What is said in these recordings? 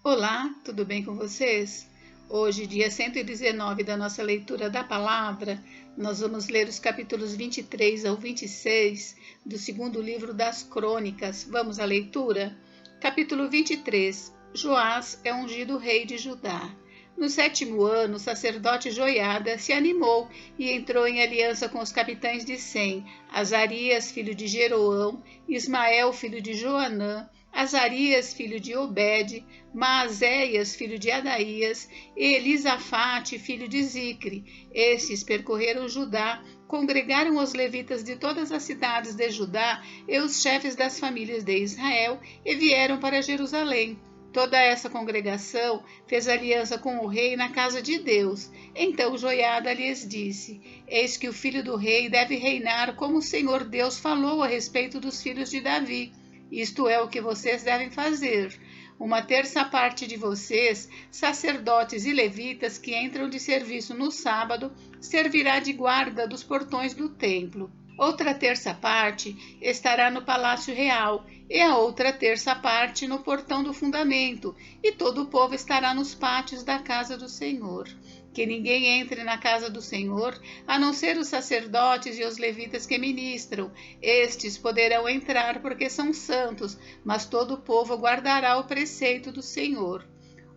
Olá, tudo bem com vocês? Hoje, dia 119 da nossa leitura da palavra, nós vamos ler os capítulos 23 ao 26 do segundo livro das Crônicas. Vamos à leitura? Capítulo 23. Joás é ungido rei de Judá. No 7º ano, o sacerdote Joiada se animou e entrou em aliança com os capitães de Sem, Azarias, filho de Jeroão, Ismael, filho de Joanã, Azarias, filho de Obed, Maazéias, filho de Adaías, e Elisafate, filho de Zicre. Estes percorreram Judá, congregaram os levitas de todas as cidades de Judá e os chefes das famílias de Israel e vieram para Jerusalém. Toda essa congregação fez aliança com o rei na casa de Deus. Então Joiada lhes disse: Eis que o filho do rei deve reinar como o Senhor Deus falou a respeito dos filhos de Davi. Isto é o que vocês devem fazer. Uma terça parte de vocês, sacerdotes e levitas que entram de serviço no sábado, servirá de guarda dos portões do templo. Outra terça parte estará no palácio real, e a outra terça parte no portão do fundamento, e todo o povo estará nos pátios da casa do Senhor. Que ninguém entre na casa do Senhor, a não ser os sacerdotes e os levitas que ministram. Estes poderão entrar porque são santos, mas todo o povo guardará o preceito do Senhor.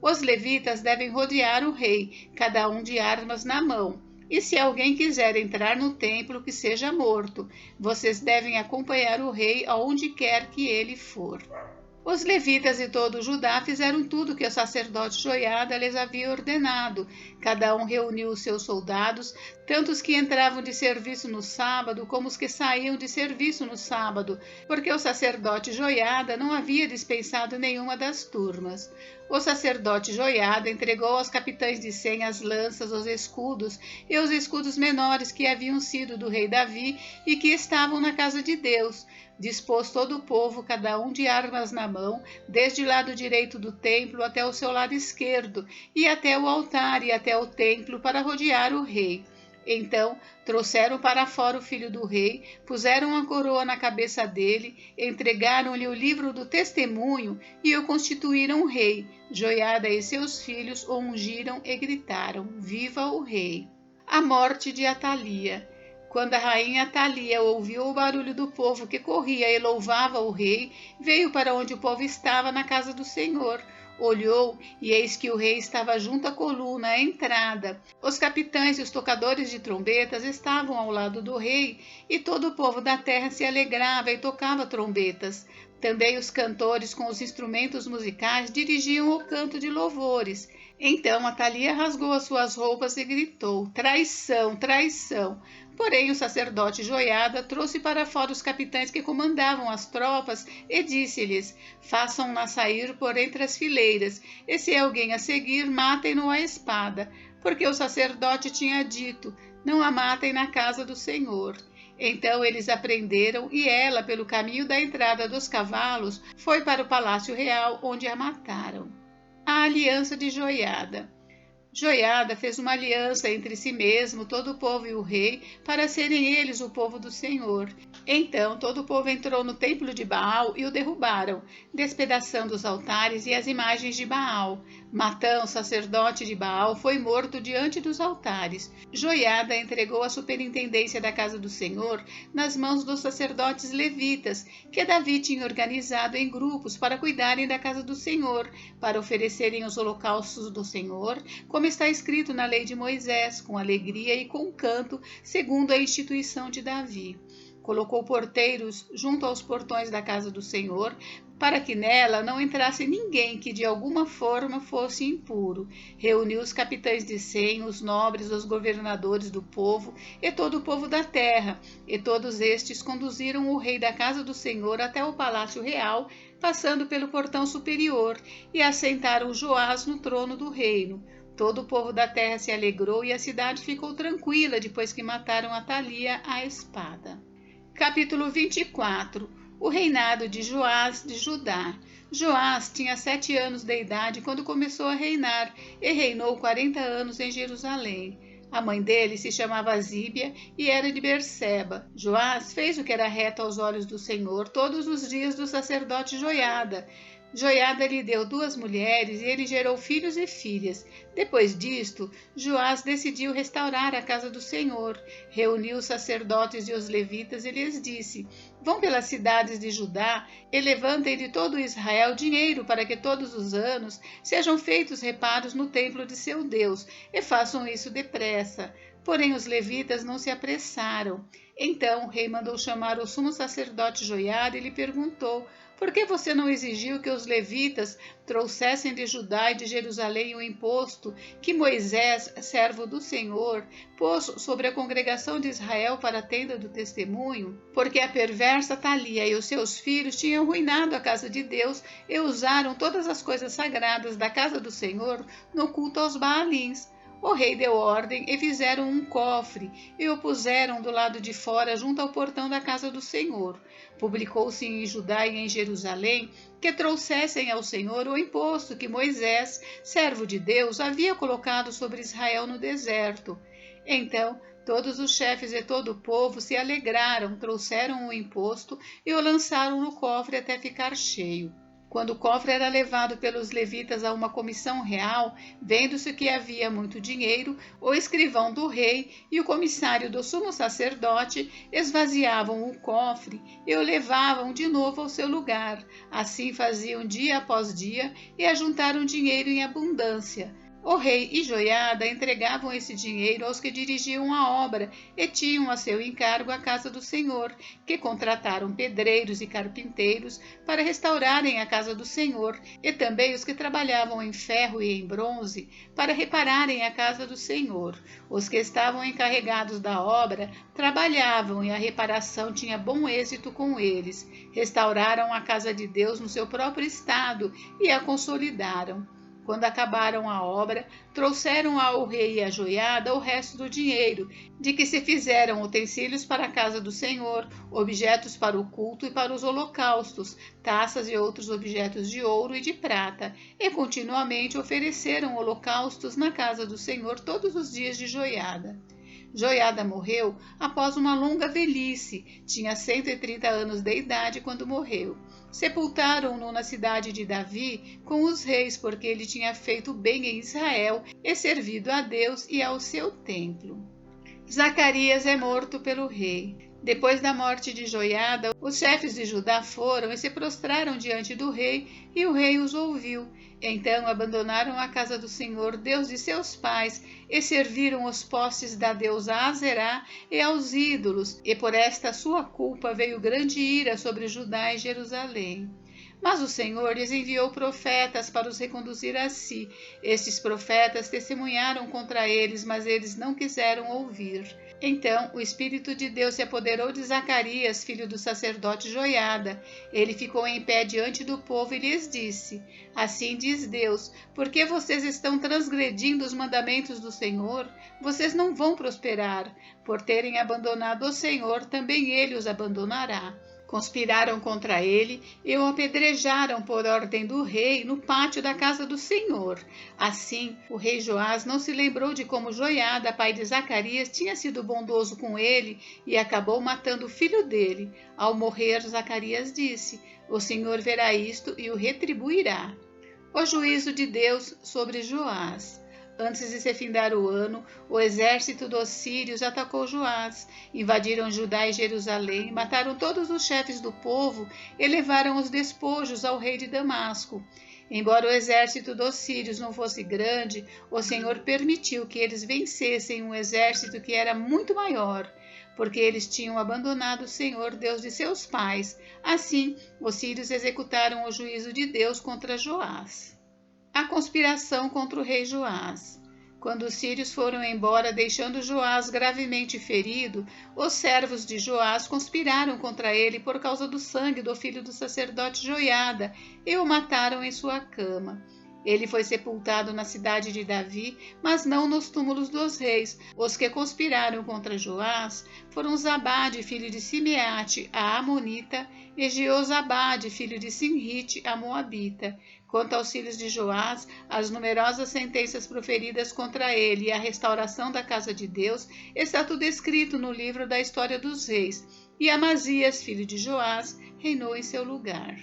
Os levitas devem rodear o rei, cada um de armas na mão. E se alguém quiser entrar no templo, que seja morto. Vocês devem acompanhar o rei aonde quer que ele for. Os levitas e todo Judá fizeram tudo que o sacerdote Joiada lhes havia ordenado. Cada um reuniu os seus soldados, tanto os que entravam de serviço no sábado como os que saíam de serviço no sábado, porque o sacerdote Joiada não havia dispensado nenhuma das turmas. O sacerdote Joiada entregou aos capitães de Sem as lanças, os escudos e os escudos menores que haviam sido do rei Davi e que estavam na casa de Deus. Dispôs todo o povo, cada um de armas na mão, desde o lado direito do templo até o seu lado esquerdo, e até o altar e até o templo, para rodear o rei. Então trouxeram para fora o filho do rei, puseram a coroa na cabeça dele, entregaram-lhe o livro do testemunho e o constituíram rei. Joiada e seus filhos o ungiram e gritaram: Viva o rei! A morte de Atalia. Quando a rainha Atalia ouviu o barulho do povo que corria e louvava o rei, veio para onde o povo estava na casa do Senhor. Olhou, e eis que o rei estava junto à coluna, à entrada. Os capitães e os tocadores de trombetas estavam ao lado do rei, e todo o povo da terra se alegrava e tocava trombetas. Também os cantores com os instrumentos musicais dirigiam o canto de louvores. Então Atalia rasgou as suas roupas e gritou: Traição, traição! Porém o sacerdote Joiada trouxe para fora os capitães que comandavam as tropas e disse-lhes: Façam-na sair por entre as fileiras, e se alguém a seguir, matem-no à espada, porque o sacerdote tinha dito: Não a matem na casa do Senhor. Então eles a prenderam e ela, pelo caminho da entrada dos cavalos, foi para o palácio real, onde a mataram. A aliança de Joiada. Joiada fez uma aliança entre si mesmo, todo o povo e o rei, para serem eles o povo do Senhor. Então todo o povo entrou no templo de Baal e o derrubaram, despedaçando os altares e as imagens de Baal. Matã, o sacerdote de Baal, foi morto diante dos altares. Joiada entregou a superintendência da casa do Senhor nas mãos dos sacerdotes levitas, que Davi tinha organizado em grupos para cuidarem da casa do Senhor, para oferecerem os holocaustos do Senhor, como está escrito na lei de Moisés, com alegria e com canto, segundo a instituição de Davi. Colocou porteiros junto aos portões da casa do Senhor, para que nela não entrasse ninguém que de alguma forma fosse impuro. Reuniu os capitães de Sem, os nobres, os governadores do povo e todo o povo da terra, e todos estes conduziram o rei da casa do Senhor até o palácio real, passando pelo portão superior, e assentaram Joás no trono do reino. Todo o povo da terra se alegrou e a cidade ficou tranquila depois que mataram Atalia à espada. Capítulo 24. O reinado de Joás de Judá. Joás tinha 7 anos de idade quando começou a reinar e reinou 40 anos em Jerusalém. A mãe dele se chamava Zíbia e era de Berseba. Joás fez o que era reto aos olhos do Senhor todos os dias do sacerdote Joiada. Joiada lhe deu 2 mulheres e ele gerou filhos e filhas. Depois disto, Joás decidiu restaurar a casa do Senhor. Reuniu os sacerdotes e os levitas e lhes disse: Vão pelas cidades de Judá e levantem de todo Israel dinheiro para que todos os anos sejam feitos reparos no templo de seu Deus, e façam isso depressa. Porém os levitas não se apressaram. Então o rei mandou chamar o sumo sacerdote Joiada e lhe perguntou: Por que você não exigiu que os levitas trouxessem de Judá e de Jerusalém o imposto que Moisés, servo do Senhor, pôs sobre a congregação de Israel para a tenda do testemunho? Porque a perversa Thalia e os seus filhos tinham arruinado a casa de Deus e usaram todas as coisas sagradas da casa do Senhor no culto aos Baalins. O rei deu ordem e fizeram um cofre e o puseram do lado de fora junto ao portão da casa do Senhor. Publicou-se em Judá e em Jerusalém que trouxessem ao Senhor o imposto que Moisés, servo de Deus, havia colocado sobre Israel no deserto. Então todos os chefes e todo o povo se alegraram, trouxeram o imposto e o lançaram no cofre até ficar cheio. Quando o cofre era levado pelos levitas a uma comissão real, vendo-se que havia muito dinheiro, o escrivão do rei e o comissário do sumo sacerdote esvaziavam o cofre e o levavam de novo ao seu lugar. Assim faziam dia após dia e ajuntaram dinheiro em abundância. O rei e Joiada entregavam esse dinheiro aos que dirigiam a obra e tinham a seu encargo a casa do Senhor, que contrataram pedreiros e carpinteiros para restaurarem a casa do Senhor, e também os que trabalhavam em ferro e em bronze para repararem a casa do Senhor. Os que estavam encarregados da obra trabalhavam e a reparação tinha bom êxito com eles. Restauraram a casa de Deus no seu próprio estado e a consolidaram. Quando acabaram a obra, trouxeram ao rei e à Joiada o resto do dinheiro, de que se fizeram utensílios para a casa do Senhor, objetos para o culto e para os holocaustos, taças e outros objetos de ouro e de prata, e continuamente ofereceram holocaustos na casa do Senhor todos os dias de Joiada. Joiada morreu após uma longa velhice, tinha 130 anos de idade quando morreu. Sepultaram-no na cidade de Davi com os reis, porque ele tinha feito bem em Israel e servido a Deus e ao seu templo. Zacarias é morto pelo rei. Depois da morte de Joiada, os chefes de Judá foram e se prostraram diante do rei, e o rei os ouviu. Então abandonaram a casa do Senhor, Deus de seus pais, e serviram os postes da deusa Azerá e aos ídolos, e por esta sua culpa veio grande ira sobre Judá e Jerusalém. Mas o Senhor lhes enviou profetas para os reconduzir a si. Estes profetas testemunharam contra eles, mas eles não quiseram ouvir. Então o Espírito de Deus se apoderou de Zacarias, filho do sacerdote Joiada. Ele ficou em pé diante do povo e lhes disse: Assim diz Deus, porque vocês estão transgredindo os mandamentos do Senhor, vocês não vão prosperar. Por terem abandonado o Senhor, também ele os abandonará. Conspiraram contra ele e o apedrejaram por ordem do rei no pátio da casa do Senhor. Assim, o rei Joás não se lembrou de como Joiada, pai de Zacarias, tinha sido bondoso com ele e acabou matando o filho dele. Ao morrer, Zacarias disse: O Senhor verá isto e o retribuirá. O juízo de Deus sobre Joás. Antes de se findar o ano, o exército dos sírios atacou Joás, invadiram Judá e Jerusalém, mataram todos os chefes do povo e levaram os despojos ao rei de Damasco. Embora o exército dos sírios não fosse grande, o Senhor permitiu que eles vencessem um exército que era muito maior, porque eles tinham abandonado o Senhor, Deus de seus pais. Assim, os sírios executaram o juízo de Deus contra Joás. A conspiração contra o rei Joás. Quando os sírios foram embora, deixando Joás gravemente ferido, os servos de Joás conspiraram contra ele por causa do sangue do filho do sacerdote Joiada e o mataram em sua cama. Ele foi sepultado na cidade de Davi, mas não nos túmulos dos reis. Os que conspiraram contra Joás foram Zabade, filho de Simeate, a Amonita, e Jeozabade, filho de Sinrite, a Moabita. Quanto aos filhos de Joás, as numerosas sentenças proferidas contra ele e a restauração da casa de Deus, está tudo escrito no livro da história dos reis. E Amazias, filho de Joás, reinou em seu lugar.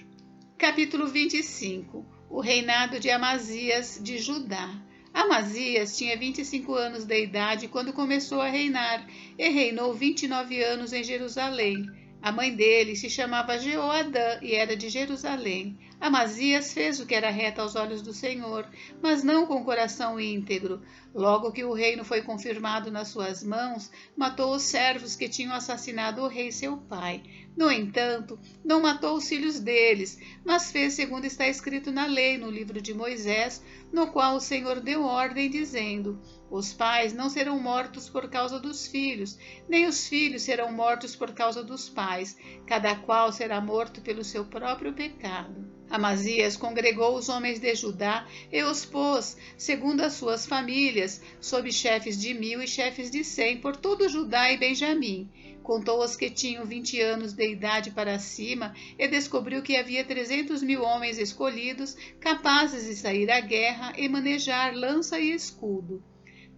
Capítulo 25. O reinado de Amazias de Judá. Amazias tinha 25 anos de idade quando começou a reinar e reinou 29 anos em Jerusalém. A mãe dele se chamava Jeoadã e era de Jerusalém. Amazias fez o que era reto aos olhos do Senhor, mas não com coração íntegro. Logo que o reino foi confirmado nas suas mãos, matou os servos que tinham assassinado o rei seu pai. No entanto, não matou os filhos deles, mas fez segundo está escrito na lei, no livro de Moisés, no qual o Senhor deu ordem, dizendo: os pais não serão mortos por causa dos filhos, nem os filhos serão mortos por causa dos pais. Cada qual será morto pelo seu próprio pecado. Amazias congregou os homens de Judá e os pôs, segundo as suas famílias, sob chefes de 1000 e chefes de 100 por todo Judá e Benjamim. Contou os que tinham 20 anos de idade para cima e descobriu que havia 300.000 homens escolhidos, capazes de sair à guerra e manejar lança e escudo.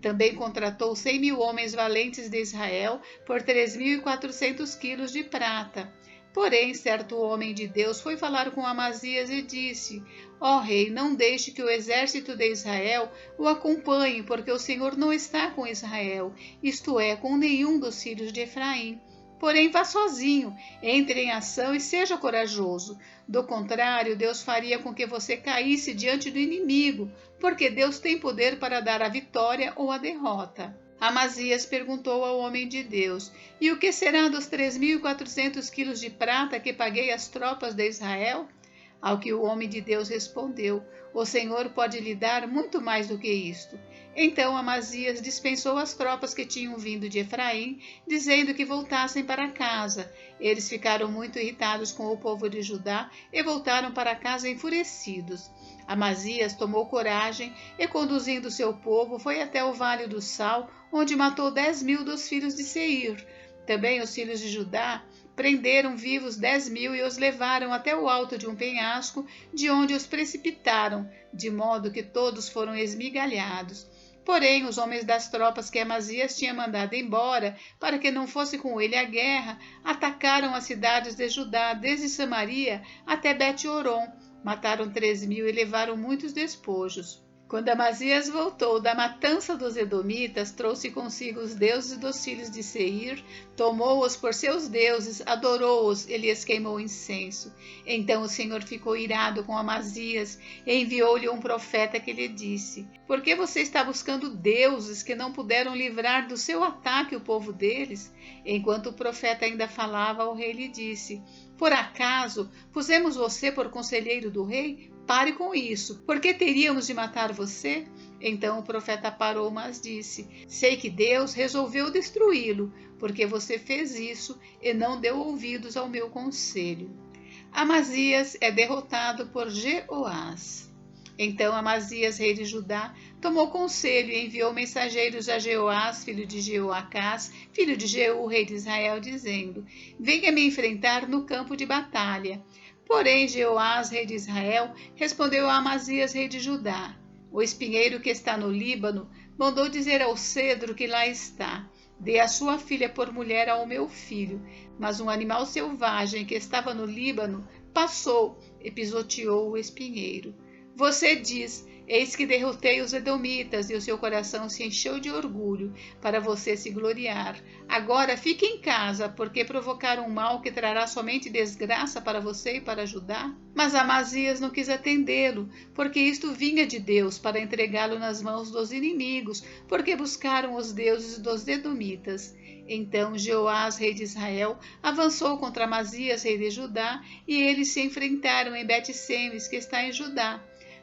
Também contratou 100.000 homens valentes de Israel por 3.400 quilos de prata. Porém, certo homem de Deus foi falar com Amazias e disse: ó rei, não deixe que o exército de Israel o acompanhe, porque o Senhor não está com Israel, isto é, com nenhum dos filhos de Efraim. Porém, vá sozinho, entre em ação e seja corajoso. Do contrário, Deus faria com que você caísse diante do inimigo, porque Deus tem poder para dar a vitória ou a derrota. Amazias perguntou ao homem de Deus: e o que será dos 3.400 quilos de prata que paguei às tropas de Israel? Ao que o homem de Deus respondeu: o Senhor pode lhe dar muito mais do que isto. Então Amazias dispensou as tropas que tinham vindo de Efraim, dizendo que voltassem para casa. Eles ficaram muito irritados com o povo de Judá e voltaram para casa enfurecidos. Amazias tomou coragem e, conduzindo seu povo, foi até o Vale do Sal, onde matou 10.000 dos filhos de Seir. Também os filhos de Judá prenderam vivos 10.000 e os levaram até o alto de um penhasco, de onde os precipitaram, de modo que todos foram esmigalhados. Porém, os homens das tropas que Amazias tinha mandado embora, para que não fosse com ele à guerra, atacaram as cidades de Judá, desde Samaria até Bet-Horon. Mataram 3.000 e levaram muitos despojos. Quando Amazias voltou da matança dos edomitas, trouxe consigo os deuses dos filhos de Seir, tomou-os por seus deuses, adorou-os e lhes queimou incenso. Então o Senhor ficou irado com Amazias e enviou-lhe um profeta que lhe disse: por que você está buscando deuses que não puderam livrar do seu ataque o povo deles? Enquanto o profeta ainda falava, o rei lhe disse: por acaso pusemos você por conselheiro do rei? Pare com isso, por que teríamos de matar você? Então o profeta parou, mas disse: sei que Deus resolveu destruí-lo, porque você fez isso e não deu ouvidos ao meu conselho. Amazias é derrotado por Jeoás. Então Amazias, rei de Judá, tomou conselho e enviou mensageiros a Jeoás, filho de Jeoacás, filho de Jeú, rei de Israel, dizendo: venha me enfrentar no campo de batalha. Porém, Jeoás, rei de Israel, respondeu a Amazias, rei de Judá: o espinheiro que está no Líbano mandou dizer ao cedro que lá está: dê a sua filha por mulher ao meu filho. Mas um animal selvagem que estava no Líbano passou e pisoteou o espinheiro. Você diz: eis que derrotei os edomitas, e o seu coração se encheu de orgulho, para você se gloriar. Agora fique em casa, porque provocaram um mal que trará somente desgraça para você e para Judá. Mas Amazias não quis atendê-lo, porque isto vinha de Deus, para entregá-lo nas mãos dos inimigos, porque buscaram os deuses dos edomitas. Então Jeoás, rei de Israel, avançou contra Amazias, rei de Judá, e eles se enfrentaram em Bet-Semes, que está em Judá.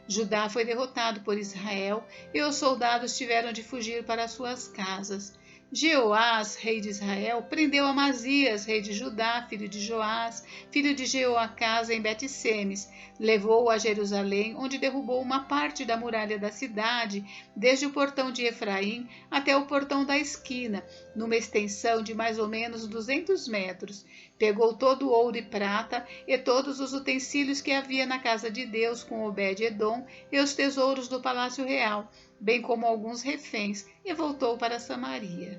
Judá foi derrotado por Israel e os soldados tiveram de fugir para suas casas. Jeoás, rei de Israel, prendeu Amazias, rei de Judá, filho de Joás, filho de Jeoacás, em Bet-Semes. Levou-o a Jerusalém, onde derrubou uma parte da muralha da cidade, desde o portão de Efraim até o portão da esquina, numa extensão de mais ou menos 200 metros. Pegou todo o ouro e prata e todos os utensílios que havia na casa de Deus com Obed-Edom e os tesouros do palácio real, bem como alguns reféns, e voltou para Samaria.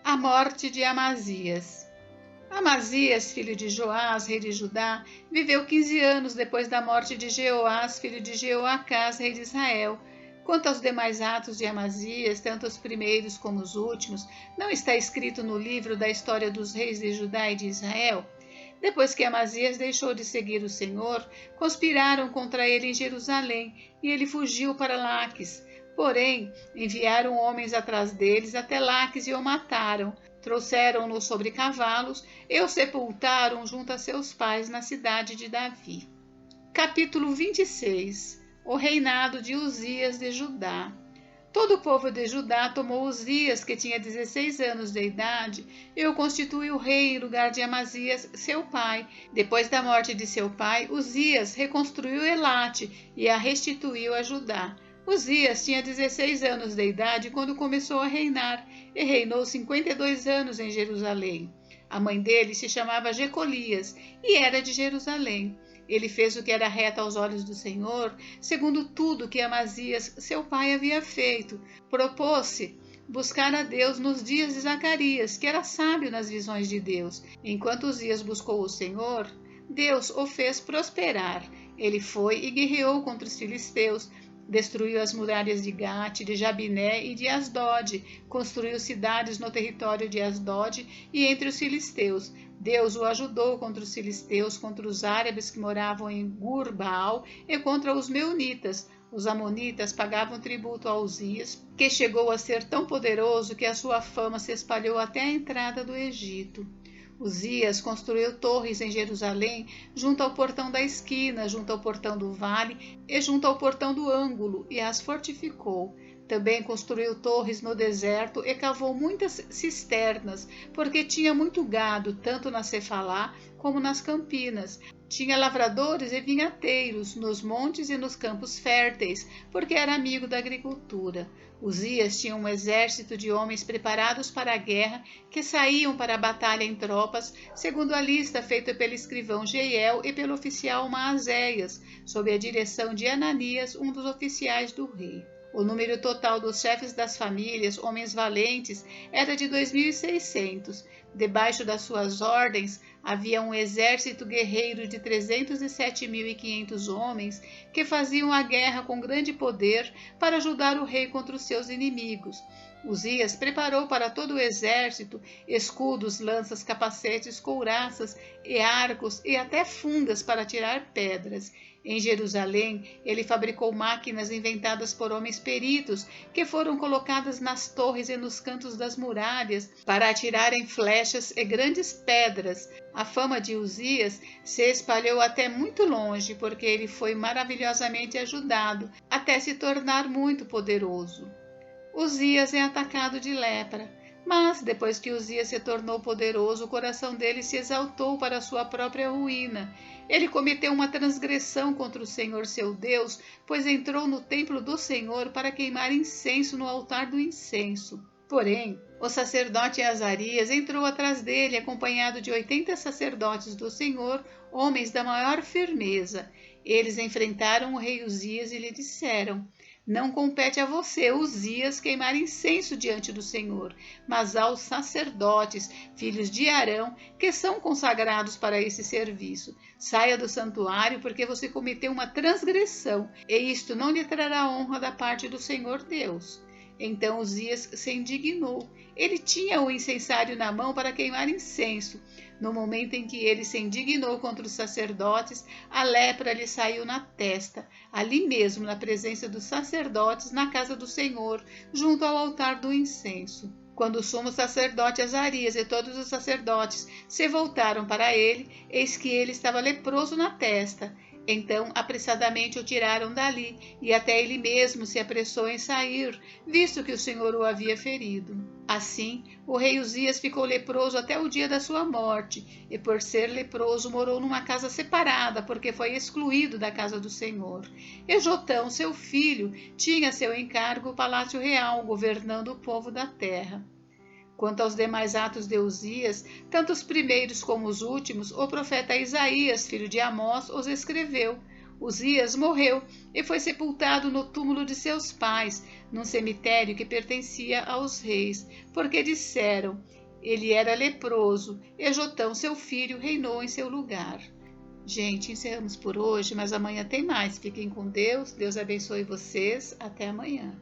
A morte de Amazias. Amazias, filho de Joás, rei de Judá, viveu 15 anos depois da morte de Jeoás, filho de Jeoacás, rei de Israel. Quanto aos demais atos de Amazias, tanto os primeiros como os últimos, não está escrito no livro da história dos reis de Judá e de Israel? Depois que Amazias deixou de seguir o Senhor, conspiraram contra ele em Jerusalém, e ele fugiu para Laques. Porém, enviaram homens atrás deles até Laques e o mataram. Trouxeram-no sobre cavalos e o sepultaram junto a seus pais na cidade de Davi. Capítulo 26. O reinado de Uzias de Judá. Todo o povo de Judá tomou Uzias, que tinha 16 anos de idade, e o constituiu rei em lugar de Amazias, seu pai. Depois da morte de seu pai, Uzias reconstruiu Elate e a restituiu a Judá. Uzias tinha 16 anos de idade quando começou a reinar, e reinou 52 anos em Jerusalém. A mãe dele se chamava Jecolias e era de Jerusalém. Ele fez o que era reto aos olhos do Senhor, segundo tudo que Amazias, seu pai, havia feito. Propôs-se buscar a Deus nos dias de Zacarias, que era sábio nas visões de Deus. Enquanto Uzias buscou o Senhor, Deus o fez prosperar. Ele foi e guerreou contra os filisteus, destruiu as muralhas de Gate, de Jabiné e de Asdod, construiu cidades no território de Asdod e entre os filisteus. Deus o ajudou contra os filisteus, contra os árabes que moravam em Gur-Baal e contra os meunitas. Os amonitas pagavam tributo a Uzias, que chegou a ser tão poderoso que a sua fama se espalhou até a entrada do Egito. Uzias construiu torres em Jerusalém, junto ao portão da esquina, junto ao portão do vale e junto ao portão do ângulo, e as fortificou. Também construiu torres no deserto e cavou muitas cisternas, porque tinha muito gado, tanto na Cefalá como nas campinas. Tinha lavradores e vinhateiros nos montes e nos campos férteis, porque era amigo da agricultura. Uzias tinha um exército de homens preparados para a guerra, que saíam para a batalha em tropas, segundo a lista feita pelo escrivão Jeiel e pelo oficial Maazéias, sob a direção de Ananias, um dos oficiais do rei. O número total dos chefes das famílias, homens valentes, era de 2.600. Debaixo das suas ordens, havia um exército guerreiro de 307.500 homens que faziam a guerra com grande poder para ajudar o rei contra os seus inimigos. Uzias preparou para todo o exército escudos, lanças, capacetes, couraças e arcos e até fundas para tirar pedras. Em Jerusalém, ele fabricou máquinas inventadas por homens peritos, que foram colocadas nas torres e nos cantos das muralhas para atirarem flechas e grandes pedras. A fama de Uzias se espalhou até muito longe, porque ele foi maravilhosamente ajudado, até se tornar muito poderoso. Uzias é atacado de lepra. Mas, depois que Uzias se tornou poderoso, o coração dele se exaltou para a sua própria ruína. Ele cometeu uma transgressão contra o Senhor seu Deus, pois entrou no templo do Senhor para queimar incenso no altar do incenso. Porém, o sacerdote Azarias entrou atrás dele, acompanhado de 80 sacerdotes do Senhor, homens da maior firmeza. Eles enfrentaram o rei Uzias e lhe disseram: não compete a você, Uzias, queimar incenso diante do Senhor, mas aos sacerdotes, filhos de Arão, que são consagrados para esse serviço. Saia do santuário, porque você cometeu uma transgressão, e isto não lhe trará honra da parte do Senhor Deus. Então Uzias se indignou. Ele tinha o incensário na mão para queimar incenso. No momento em que ele se indignou contra os sacerdotes, a lepra lhe saiu na testa, ali mesmo, na presença dos sacerdotes, na casa do Senhor, junto ao altar do incenso. Quando o sumo sacerdote Azarias e todos os sacerdotes se voltaram para ele, eis que ele estava leproso na testa. Então, apressadamente o tiraram dali, e até ele mesmo se apressou em sair, visto que o Senhor o havia ferido. Assim, o rei Uzias ficou leproso até o dia da sua morte, e por ser leproso morou numa casa separada, porque foi excluído da casa do Senhor. E Jotão, seu filho, tinha seu encargo o palácio real, governando o povo da terra. Quanto aos demais atos de Uzias, tanto os primeiros como os últimos, o profeta Isaías, filho de Amós, os escreveu. Uzias morreu e foi sepultado no túmulo de seus pais, num cemitério que pertencia aos reis, porque disseram: Ele era leproso e Jotão, seu filho, reinou em seu lugar. Gente, encerramos por hoje, mas amanhã tem mais. Fiquem com Deus. Deus abençoe vocês. Até amanhã.